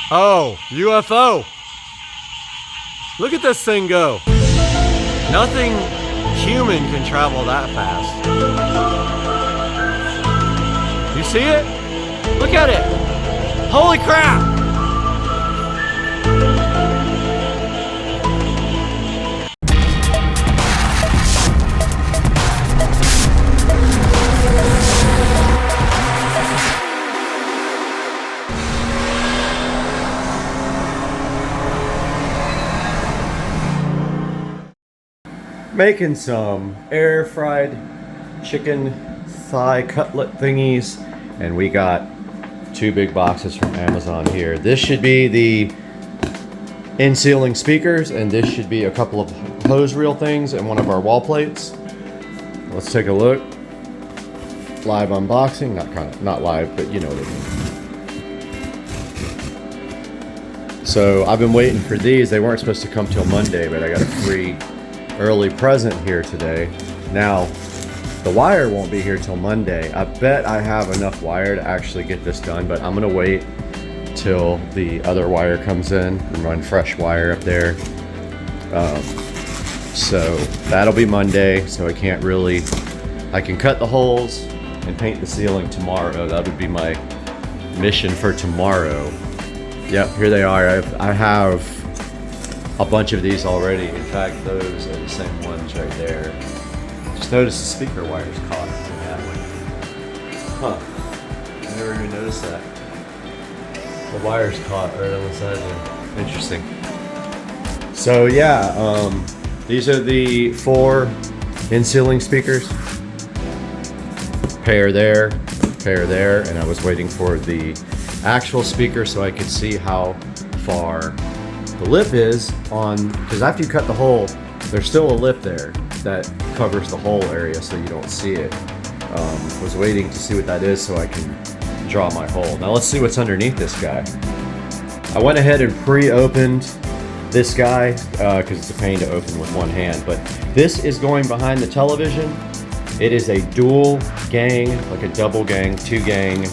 Oh, UFO. Look at this thing go. Nothing human can travel that fast. You see it? Look at it. Holy crap. Making some air fried chicken thigh cutlet thingies, and we got 2 big boxes from Amazon here. This should be the in-ceiling speakers, and this should be a couple of hose reel things and one of our wall plates. Let's take a look. Live unboxing, not live, but you know what I mean. So I've been waiting for these. They weren't supposed to come till Monday, but I got a free early present here today. Now, the wire won't be here till Monday. I bet I have enough wire to actually get this done, but I'm gonna wait till the other wire comes in and run fresh wire up there. So that'll be Monday, so I can cut the holes and paint the ceiling tomorrow. That would be my mission for tomorrow. Yep, here they are. I have a bunch of these already. In fact, those are the same ones right there. Just notice the speaker wire's caught in that one. Huh. I never even noticed that. The wire's caught right on the side there. Interesting. So yeah, these are the 4 in-ceiling speakers. Pair there, and I was waiting for the actual speaker so I could see how far the lip is on, because after you cut the hole, there's still a lip there that covers the whole area so you don't see it. Was waiting to see what that is so I can draw my hole. Now let's see what's underneath this guy. I went ahead and pre-opened this guy because it's a pain to open with one hand, but this is going behind the television. It is a dual gang, like a double gang, 2 gang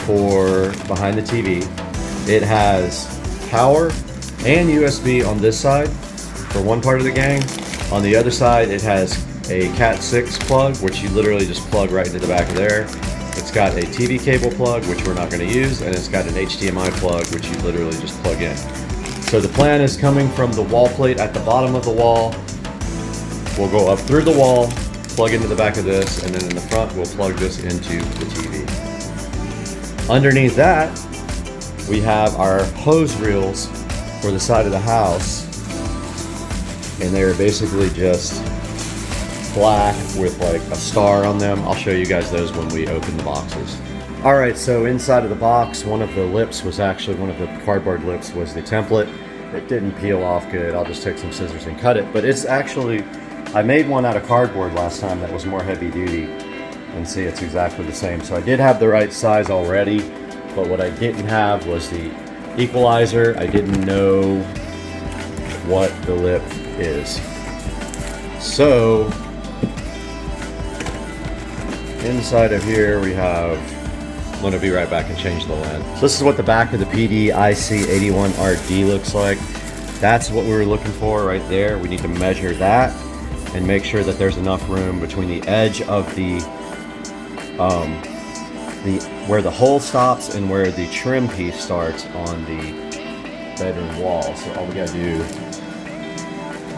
for behind the TV. It has power and USB on this side for one part of the gang. On the other side, it has a Cat 6 plug, which you literally just plug right into the back of there. It's got a TV cable plug, which we're not going to use, and it's got an HDMI plug, which you literally just plug in. So the plan is coming from the wall plate at the bottom of the wall. We'll go up through the wall, plug into the back of this, and then in the front, we'll plug this into the TV. Underneath that, we have our hose reels for the side of the house, and they're basically just black with like a star on them. I'll show you guys those when we open the boxes. Alright, so inside of the box, one of the cardboard lips was the template. It didn't peel off good. I'll just take some scissors and cut it, but it's actually, I made one out of cardboard last time that was more heavy duty, and see, it's exactly the same. So I did have the right size already, but what I didn't have was the equalizer. I didn't know what the lip is. So inside of here we have, I'm going to be right back and change the lens. So this is what the back of the PD IC81RD looks like. That's what we were looking for right there. We need to measure that and make sure that there's enough room between the edge of the where the hole stops and where the trim piece starts on the bedroom wall. So all we gotta do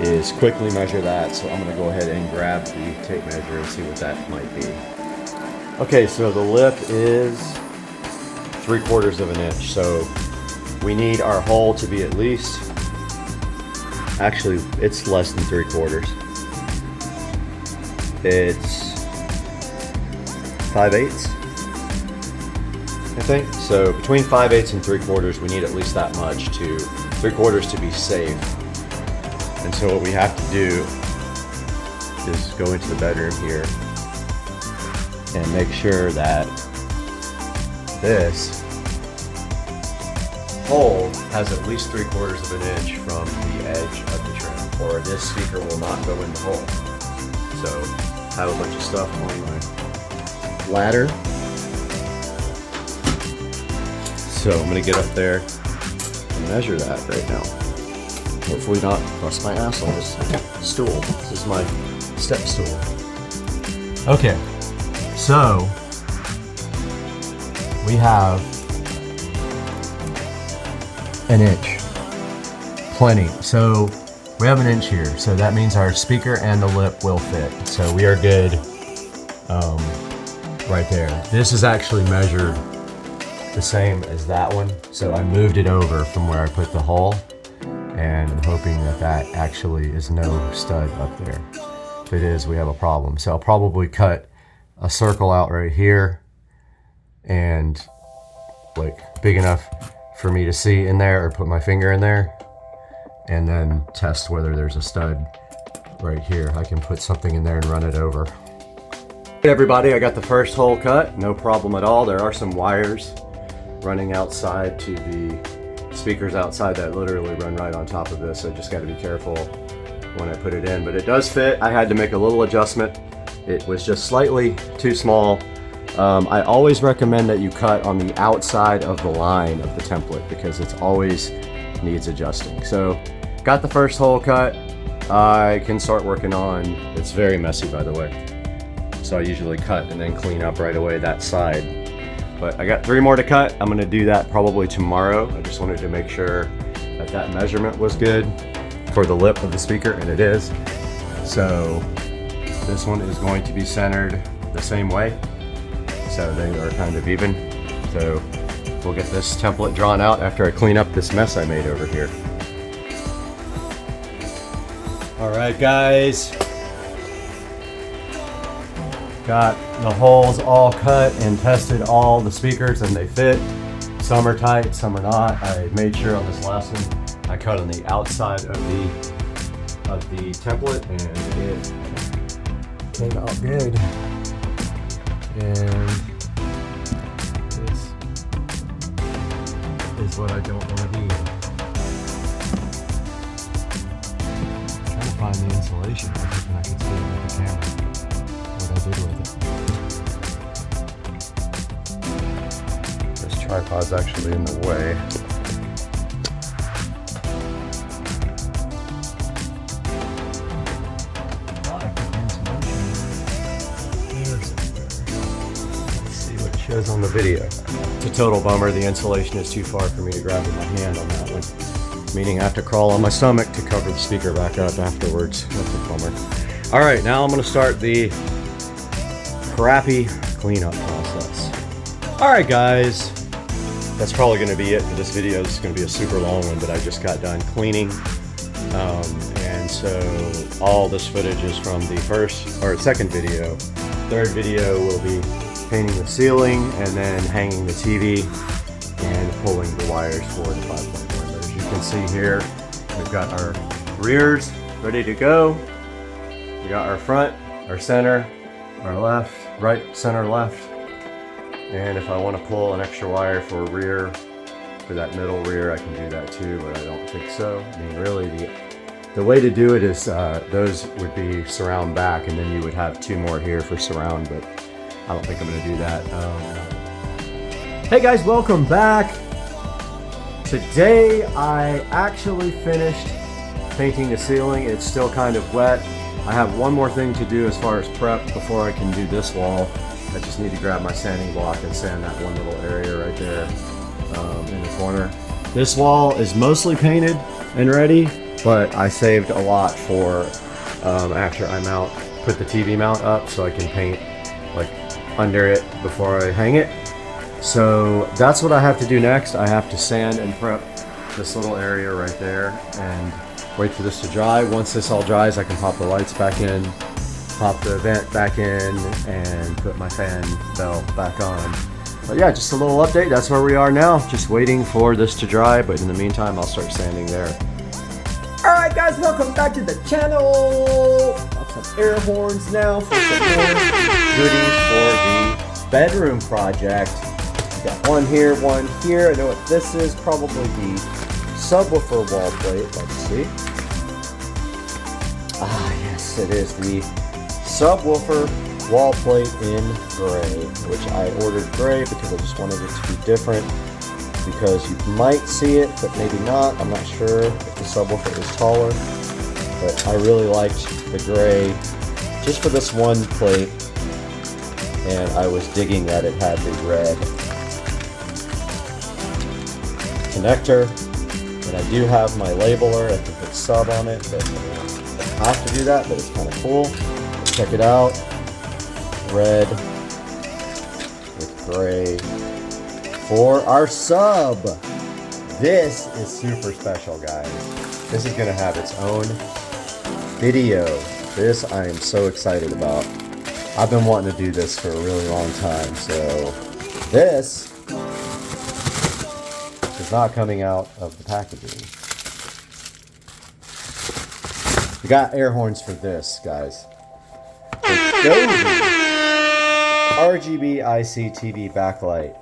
is quickly measure that. So I'm gonna go ahead and grab the tape measure and see what that might be. Okay, so the lip is 3/4 of an inch. So we need our hole to be at least, actually it's less than 3/4. It's 5/8. I think. So between 5/8 and 3/4, we need at least that much to 3/4 to be safe. And so what we have to do is go into the bedroom here and make sure that this hole has at least 3/4 of an inch from the edge of the trim, or this speaker will not go in the hole. So I have a bunch of stuff on my ladder. So I'm gonna get up there and measure that right now. Hopefully not bust my ass on this stool. This is my step stool. Okay, so we have an inch. Plenty. So we have an inch here. So that means our speaker and the lip will fit. So we are good right there. This is actually measured the same as that one. So I moved it over from where I put the hole, and I'm hoping that that actually is no stud up there. If it is, we have a problem. So I'll probably cut a circle out right here and like big enough for me to see in there, or put my finger in there, and then test whether there's a stud right here. I can put something in there and run it over. Hey everybody, I got the first hole cut, no problem at all. There are some wires running outside to the speakers outside that literally run right on top of this. So just got to be careful when I put it in, but it does fit. I had to make a little adjustment. It was just slightly too small. I always recommend that you cut on the outside of the line of the template because it's always needs adjusting. So got the first hole cut. I can start working on, it's very messy by the way. So I usually cut and then clean up right away that side. But I got 3 more to cut. I'm gonna do that probably tomorrow. I just wanted to make sure that that measurement was good for the lip of the speaker, and it is. So this one is going to be centered the same way. So they are kind of even. So we'll get this template drawn out after I clean up this mess I made over here. All right, guys. Got the holes all cut and tested all the speakers and they fit. Some are tight, some are not. I made sure on this last one I cut on the outside of the template and it came out good. And this is what I don't want to be. I'm trying to find the insulation and I can see it with the camera. What I did with it. This tripod's actually in the way. Shows on the video. It's a total bummer. The insulation is too far for me to grab with my hand on that one. Meaning I have to crawl on my stomach to cover the speaker back up afterwards. That's a bummer. All right, now I'm gonna start the crappy cleanup process. All right, guys. That's probably gonna be it for this video. This is gonna be a super long one, but I just got done cleaning. And so all this footage is from the second video. Third video will be painting the ceiling and then hanging the TV and pulling the wires for the 5.1. But as you can see here, we've got our rears ready to go. We got our front, our center, our left, right, center, left. And if I want to pull an extra wire for rear, for that middle rear, I can do that too, but I don't think so. I mean, really, the way to do it is those would be surround back, and then you would have 2 more here for surround, but I don't think I'm gonna do that. Hey guys, welcome back. Today I actually finished painting the ceiling. It's still kind of wet. I have one more thing to do as far as prep before I can do this wall. I just need to grab my sanding block and sand that one little area right there in the corner. This wall is mostly painted and ready, but I saved a lot for after I put the TV mount up so I can paint like under it before I hang it. So that's what I have to do next. I have to sand and prep this little area right there and wait for this to dry. Once this all dries, I can pop the lights back in, pop the vent back in, and put my fan bell back on. But yeah, just a little update. That's where we are now. Just waiting for this to dry, but in the meantime, I'll start sanding there. All right, guys, welcome back to the channel. Got some air horns now for some more goodies for the bedroom project. We got one here, one here. I know what this is. Probably the subwoofer wall plate. Let's see. Ah, yes, it is the subwoofer wall plate in gray, which I ordered gray because I just wanted it to be different. because you might see it, but maybe not. I'm not sure if the subwoofer is taller, but I really liked the gray just for this one plate, and I was digging that it had the red connector. And I do have my labeler. I can put sub on it, but I don't have to do that, but it's kind of cool. Check it out. Red with gray for our sub. This is super special, guys. This is going to have its own video. This I am so excited about. I've been wanting to do this for a really long time, so this is not coming out of the packaging. We got air horns for this, guys. Dolby RGB IC TV backlight,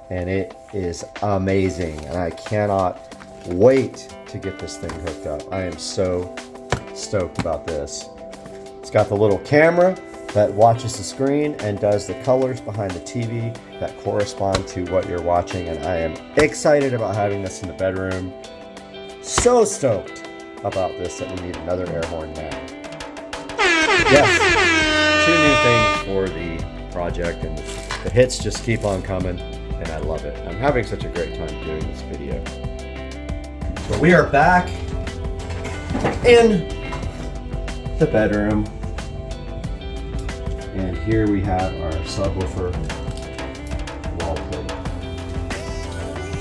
and it is amazing, and I cannot wait to get this thing hooked up. I am so stoked about this. It's got the little camera that watches the screen and does the colors behind the TV that correspond to what you're watching, and I am excited about having this in the bedroom. So stoked about this that we need another air horn now. Yes, 2 new things for the project, and the hits just keep on coming, and I love it. I'm having such a great time doing this video. So we are back in the bedroom. And here we have our subwoofer wall plate.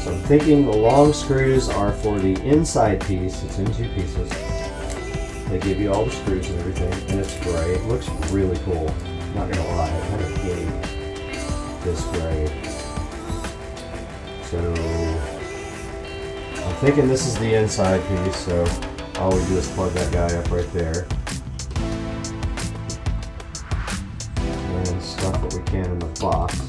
So I'm thinking the long screws are for the inside piece. It's in 2 pieces. They give you all the screws and everything, and it's gray. It looks really cool. Not gonna lie, I kind of dig this gray. So I'm thinking this is the inside piece. So all we do is plug that guy up right there. Stuff what we can in the box.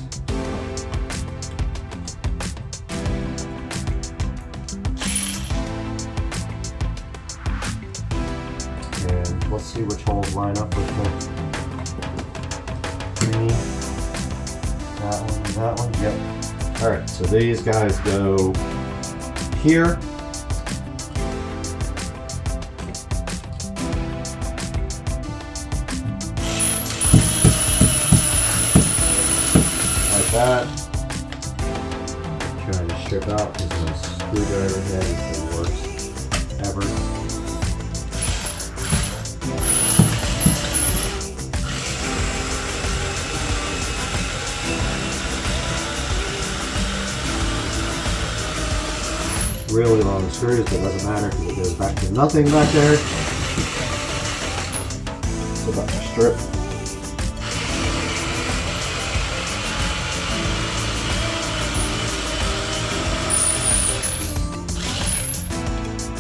And let's see which holes line up with the green. That one and that one. Yep. Alright, so these guys go here. That. I'm trying to strip out because my screwdriver head is the worst ever. Really long screws, but it doesn't matter because it goes back to nothing back there. So about to strip.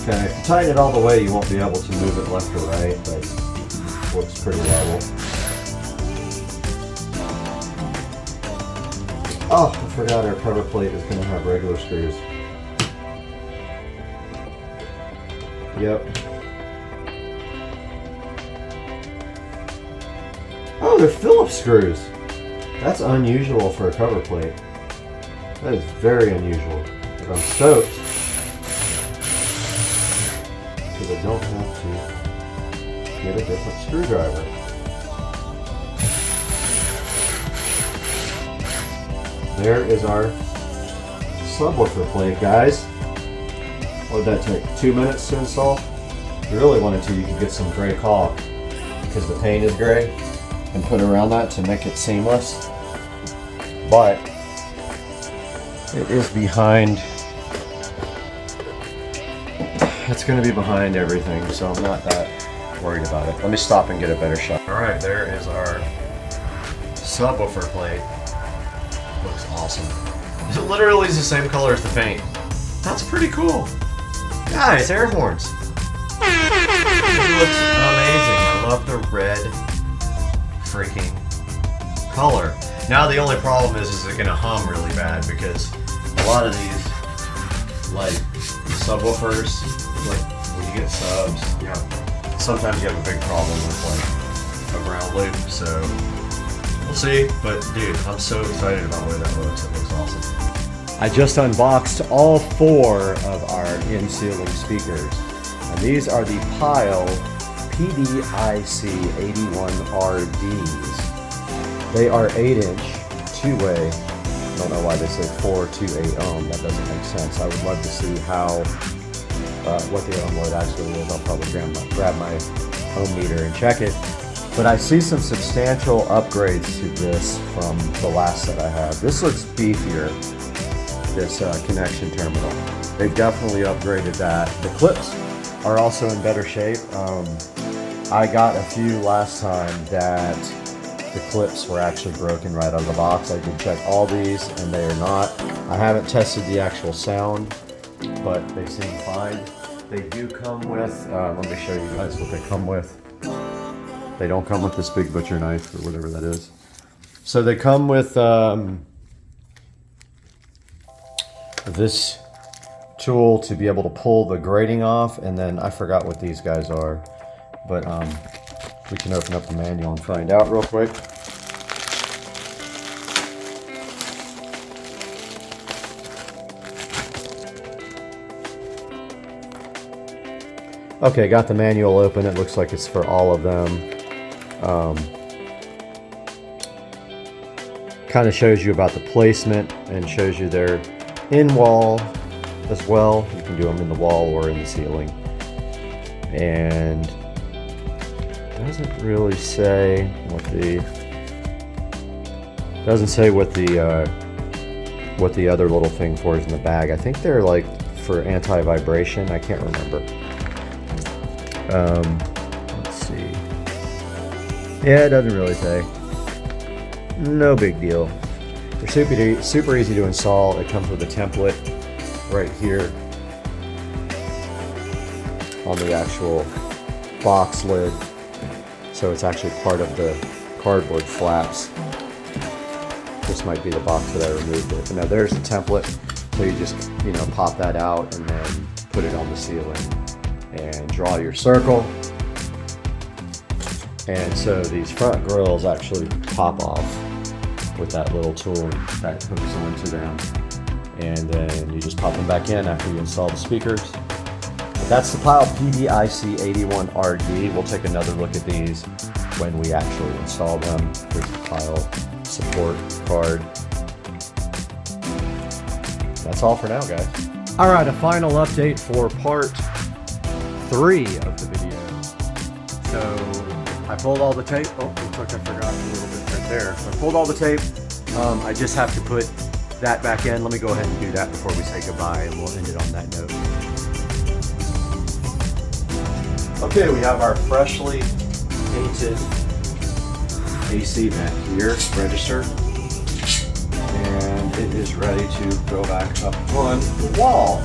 Okay, if you tighten it all the way, you won't be able to move it left or right, but it looks pretty level. Oh, I forgot our cover plate is going to have regular screws. Yep. Oh, they're Phillips screws. That's unusual for a cover plate. That is very unusual. But I'm stoked. I don't have to get a different screwdriver. There is our subwoofer plate, guys. What did that take? 2 minutes to install? If you really wanted to, you could get some gray caulk because the paint is gray and put around that to make it seamless. But it is behind. It's going to be behind everything, so I'm not that worried about it. Let me stop and get a better shot. Alright, there is our subwoofer plate. Looks awesome. It literally is the same color as the paint. That's pretty cool. Guys, air horns. It looks amazing. I love the red freaking color. Now the only problem is it going to hum really bad because a lot of these, like subwoofers, like when you get subs, yeah, sometimes you have a big problem with like a ground loop, so we'll see. But dude, I'm so excited about the way that looks. It looks awesome. I just unboxed all 4 of our in-ceiling speakers. And these are the Pyle PDIC81RDs. They are 8-inch, 2-way. I don't know why they say 4 to 8 ohm. That doesn't make sense. I would love to see how what the ohm load actually is. I'll probably grab my ohm meter and check it. But I see some substantial upgrades to this from the last set I had. This looks beefier, this connection terminal. They've definitely upgraded that. The clips are also in better shape. I got a few last time that the clips were actually broken right out of the box. I did check all these and they are not. I haven't tested the actual sound, but they seem fine. They do come with, let me show you guys what they come with. They don't come with this big butcher knife or whatever that is. So they come with this tool to be able to pull the grating off, and then I forgot what these guys are, but we can open up the manual and find out real quick. Okay, got the manual open. It looks like it's for all of them. Kind of shows you about the placement and shows you their in-wall as well. You can do them in the wall or in the ceiling. And doesn't really say what the other little thing for is in the bag. I think they're like for anti-vibration. I can't remember. Let's see. Yeah, it doesn't really say. No big deal. They're super easy to install. It comes with a template right here on the actual box lid. So it's actually part of the cardboard flaps. This might be the box that I removed it. But now there's the template. So you just, pop that out and then put it on the ceiling and draw your circle. And so these front grills actually pop off with that little tool that hooks onto them. And then you just pop them back in after you install the speakers. But that's the Pyle PDIC81RD. We'll take another look at these when we actually install them. There's the Pyle support card. That's all for now, guys. All right, a final update for part 3 of the video. So I pulled all the tape. Oh, looks like I forgot a little bit right there. So I pulled all the tape. I just have to put that back in. Let me go ahead and do that before we say goodbye, and we'll end it on that note. Okay, we have our freshly painted AC vent here, register, and it is ready to go back up on the wall,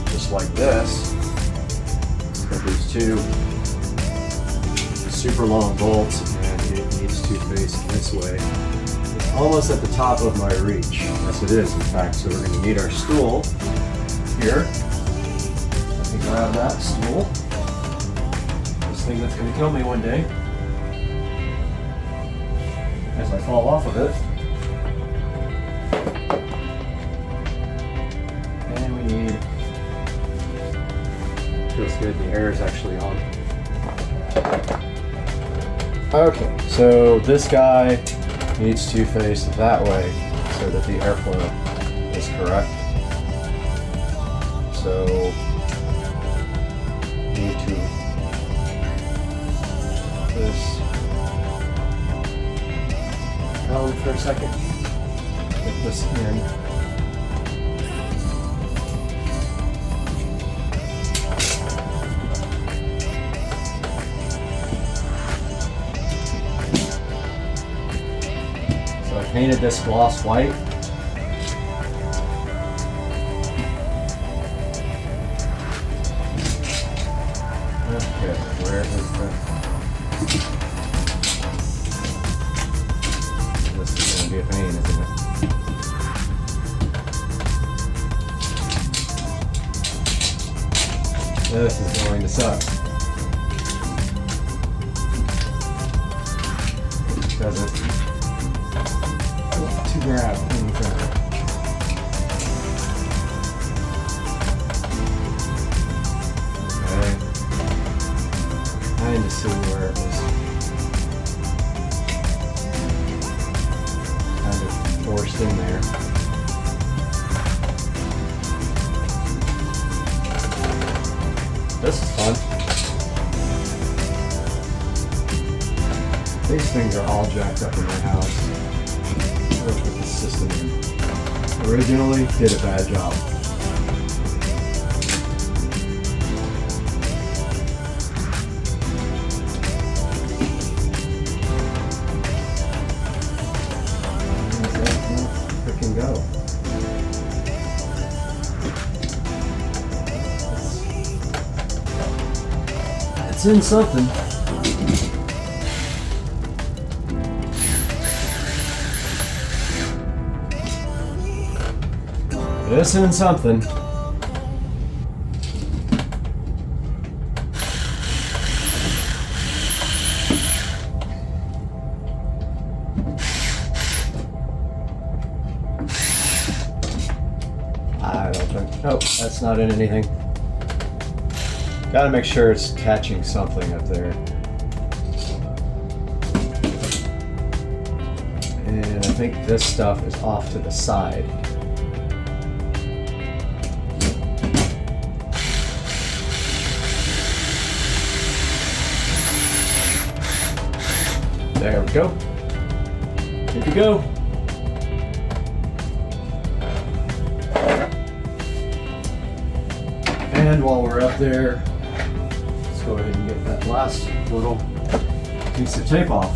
just like this. Got these 2 super long bolts, and it needs to face this way. It's almost at the top of my reach. Yes, it is, in fact. So we're going to need our stool here. Let me grab that stool. This thing that's going to kill me one day as I fall off of it. And we need, feels good, the air is actually on. Okay, so this guy needs to face that way so that the airflow is correct. So need to put this down for a second. Get this in. Painted this gloss white. Okay, where is the... This is going to be a pain, isn't it? This is going to suck. Does it? To grab anything. see where it was kind of forced in there. This is fun. These things are all jacked up in my house. I'll put this system in. Originally did a bad job. Freaking go. It's in something. It's in something. I don't think. Oh, that's not in anything. Gotta make sure it's catching something up there. And I think this stuff is off to the side. There we go. Good to go. And while we're up there, let's go ahead and get that last little piece of tape off.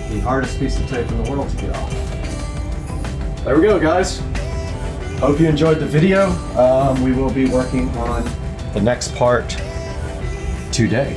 The hardest piece of tape in the world to get off. There we go, guys. Hope you enjoyed the video. We will be working on the next part today.